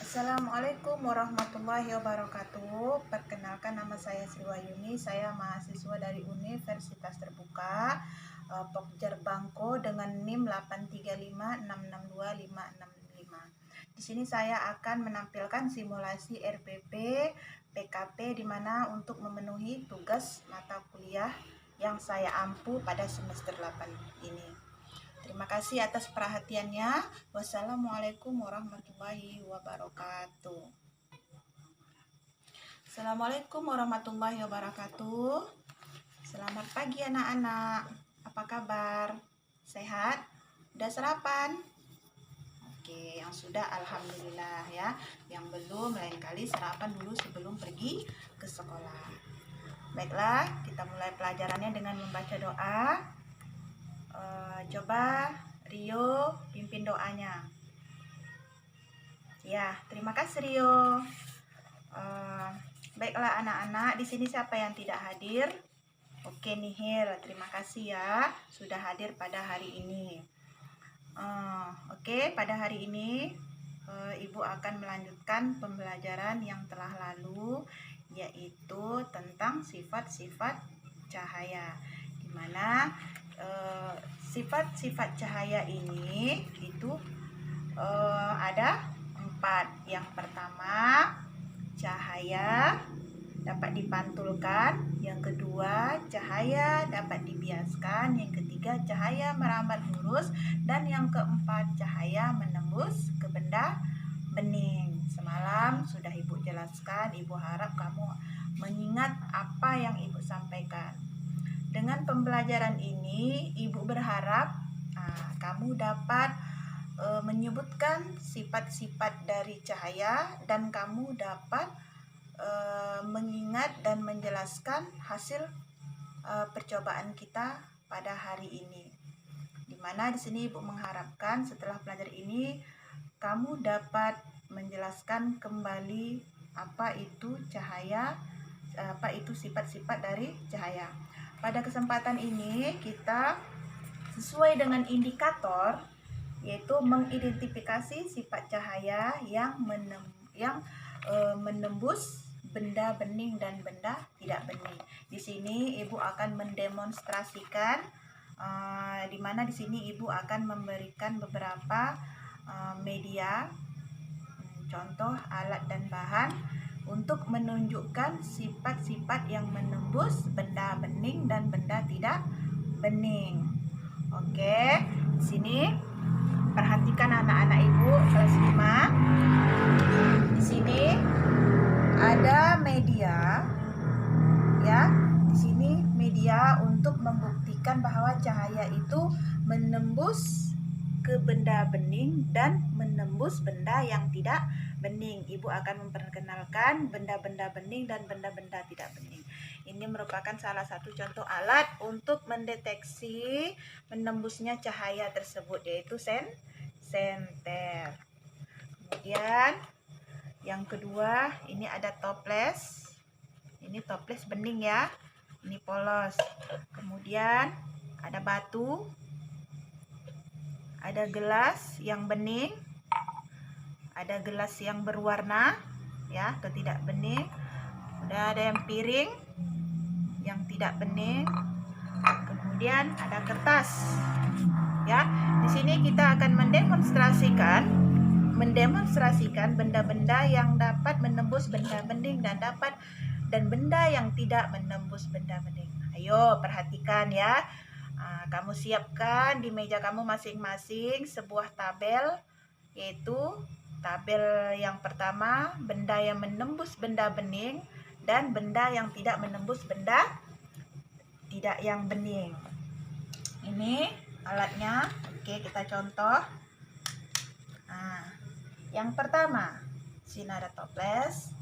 Assalamualaikum warahmatullahi wabarakatuh. Perkenalkan, nama saya Sri Wahyuni. Saya mahasiswa dari Universitas Terbuka Pokja Bangko dengan NIM 835662565. Di sini saya akan menampilkan simulasi RPP PKP di mana untuk memenuhi tugas mata kuliah yang saya ampu pada semester 8 ini. Terima kasih atas perhatiannya. Wassalamualaikum warahmatullahi wabarakatuh. Assalamualaikum warahmatullahi wabarakatuh. Selamat pagi anak-anak. Apa kabar? Sehat? Udah sarapan? Oke, yang sudah alhamdulillah ya. Yang belum lain kali sarapan dulu sebelum pergi ke sekolah. Baiklah, kita mulai pelajarannya dengan membaca doa. Coba Rio pimpin doanya. Ya, terima kasih Rio. Baiklah anak-anak, di sini siapa yang tidak hadir? Oke, Nihil, terima kasih ya sudah hadir pada hari ini. Oke, pada hari ini Ibu akan melanjutkan pembelajaran yang telah lalu, yaitu tentang sifat-sifat cahaya, di mana sifat-sifat cahaya ini itu ada 4. Yang pertama, cahaya dapat dipantulkan. Yang kedua, cahaya dapat dibiaskan. Yang ketiga, cahaya merambat lurus. Dan yang keempat, cahaya menembus ke benda bening. Semalam sudah Ibu jelaskan. Ibu harap kamu mengingat apa yang Ibu sampaikan. Dengan pembelajaran ini, Ibu berharap kamu dapat menyebutkan sifat-sifat dari cahaya dan kamu dapat mengingat dan menjelaskan hasil percobaan kita pada hari ini. Dimana di sini Ibu mengharapkan setelah belajar ini kamu dapat menjelaskan kembali apa itu cahaya, apa itu sifat-sifat dari cahaya. Pada kesempatan ini kita sesuai dengan indikator, yaitu mengidentifikasi sifat cahaya yang menembus benda bening dan benda tidak bening. Di sini Ibu akan mendemonstrasikan, di mana di sini Ibu akan memberikan beberapa media, contoh alat dan bahan untuk menunjukkan sifat-sifat yang menembus benda bening dan benda tidak bening. Oke, di sini perhatikan anak-anak Ibu kelas 5. Di sini ada media ya. Di sini media untuk membuktikan bahwa cahaya itu menembus ke benda bening dan menembus benda yang tidak bening. Ibu akan memperkenalkan benda-benda bening dan benda-benda tidak bening. Ini merupakan salah satu contoh alat untuk mendeteksi menembusnya cahaya tersebut, yaitu senter. Kemudian yang kedua, ini ada toples. Ini toples bening ya. Ini polos. Kemudian ada batu. Ada gelas yang bening. Ada gelas yang berwarna ya, atau tidak bening. Udah ada yang piring yang tidak bening. Kemudian ada kertas. Ya, di sini kita akan mendemonstrasikan benda-benda yang dapat menembus benda bening dan benda yang tidak menembus benda bening. Ayo perhatikan ya. Kamu siapkan di meja kamu masing-masing sebuah tabel, yaitu tabel yang pertama benda yang menembus benda bening dan benda yang tidak menembus benda tidak yang bening. Ini alatnya. Oke, kita contoh. Yang pertama, sini ada toples.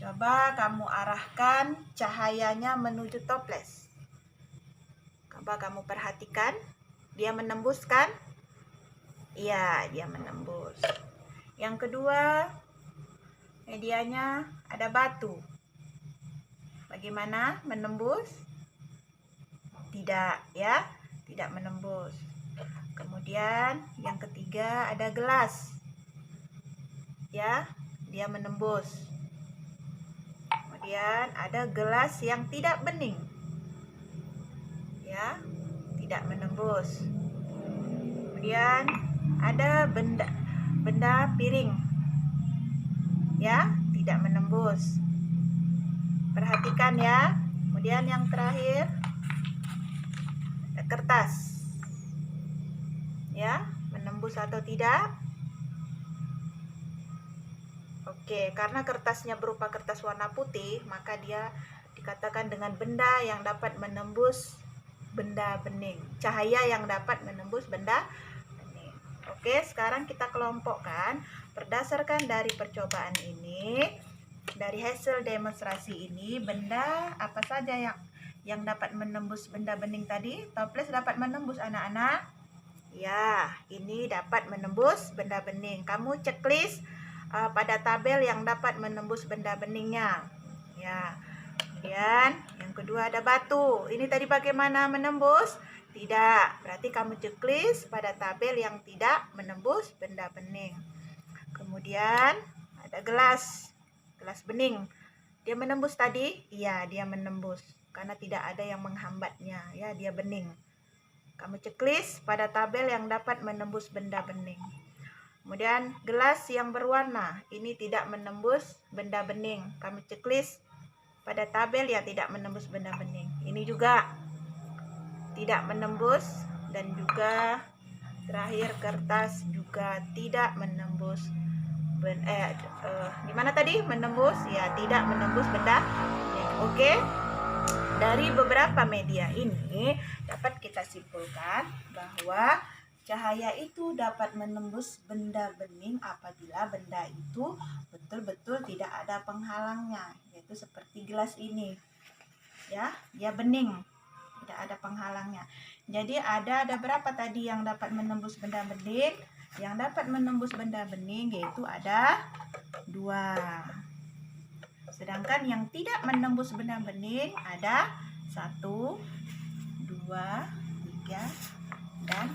Coba kamu arahkan cahayanya menuju toples. Coba kamu perhatikan, dia menembus kan? Iya, dia menembus. Yang kedua, medianya ada batu. Bagaimana? Menembus? Tidak ya, tidak menembus. Kemudian yang ketiga ada gelas. Ya, dia menembus. Kemudian ada gelas yang tidak bening. Ya, tidak menembus. Kemudian ada benda piring. Ya, tidak menembus. Perhatikan ya. Kemudian yang terakhir kertas. Ya, menembus atau tidak? Oke, karena kertasnya berupa kertas warna putih, maka dia dikatakan dengan benda yang dapat menembus benda bening. Cahaya yang dapat menembus benda bening. Oke, sekarang kita kelompokkan berdasarkan dari percobaan ini, dari hasil demonstrasi ini, benda apa saja yang dapat menembus benda bening tadi? Toples dapat menembus anak-anak? Ya, ini dapat menembus benda bening. Kamu checklist pada tabel yang dapat menembus benda beningnya. Ya. Kemudian yang kedua ada batu. Ini tadi bagaimana menembus? Tidak. Berarti kamu checklist pada tabel yang tidak menembus benda bening. Kemudian ada gelas. Gelas bening. Dia menembus tadi? Iya, dia menembus. Karena tidak ada yang menghambatnya. Ya, dia bening. Kamu checklist pada tabel yang dapat menembus benda bening. Kemudian gelas yang berwarna, ini tidak menembus benda bening. Kamu checklist pada tabel yang tidak menembus benda bening. Ini juga tidak menembus, dan juga terakhir kertas juga tidak menembus. Gimana tadi? Menembus? Ya, tidak menembus benda bening. Oke. Dari beberapa media ini dapat kita simpulkan bahwa cahaya itu dapat menembus benda bening apabila benda itu betul-betul tidak ada penghalangnya, yaitu seperti gelas ini. Ya, dia bening, tidak ada penghalangnya. Jadi ada berapa tadi yang dapat menembus benda bening? Yang dapat menembus benda bening yaitu ada 2. Sedangkan yang tidak menembus benda bening ada 1, 2, 3, dan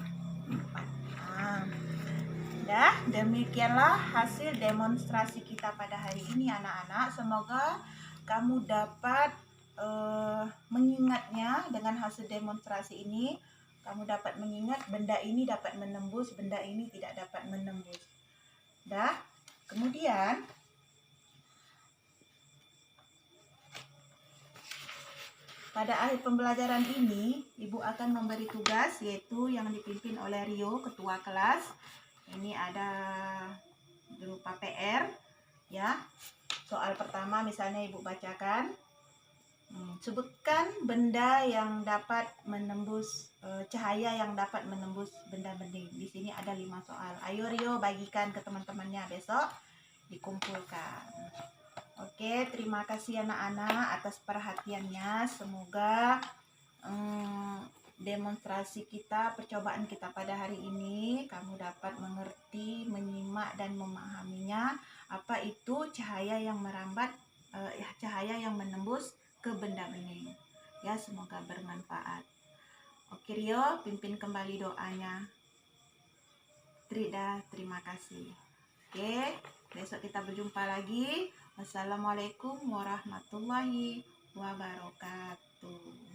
4. Demikianlah hasil demonstrasi kita pada hari ini anak-anak. Semoga kamu dapat mengingatnya. Dengan hasil demonstrasi ini kamu dapat mengingat benda ini dapat menembus, benda ini tidak dapat menembus. Kemudian pada akhir pembelajaran ini, Ibu akan memberi tugas yaitu yang dipimpin oleh Rio, ketua kelas. Ini ada berupa PR, ya. Soal pertama misalnya Ibu bacakan. Sebutkan benda yang dapat menembus cahaya yang dapat menembus benda bening. Di sini ada 5 soal. Ayo Rio bagikan ke teman-temannya besok dikumpulkan. Oke, terima kasih anak-anak atas perhatiannya. Semoga demonstrasi kita, percobaan kita pada hari ini, kamu dapat mengerti, menyimak, dan memahaminya. Apa itu cahaya yang merambat, cahaya yang menembus ke benda bening. Ya, semoga bermanfaat. Oke Rio, pimpin kembali doanya. Trida, terima kasih. Oke, besok kita berjumpa lagi. Wassalamualaikum warahmatullahi wabarakatuh.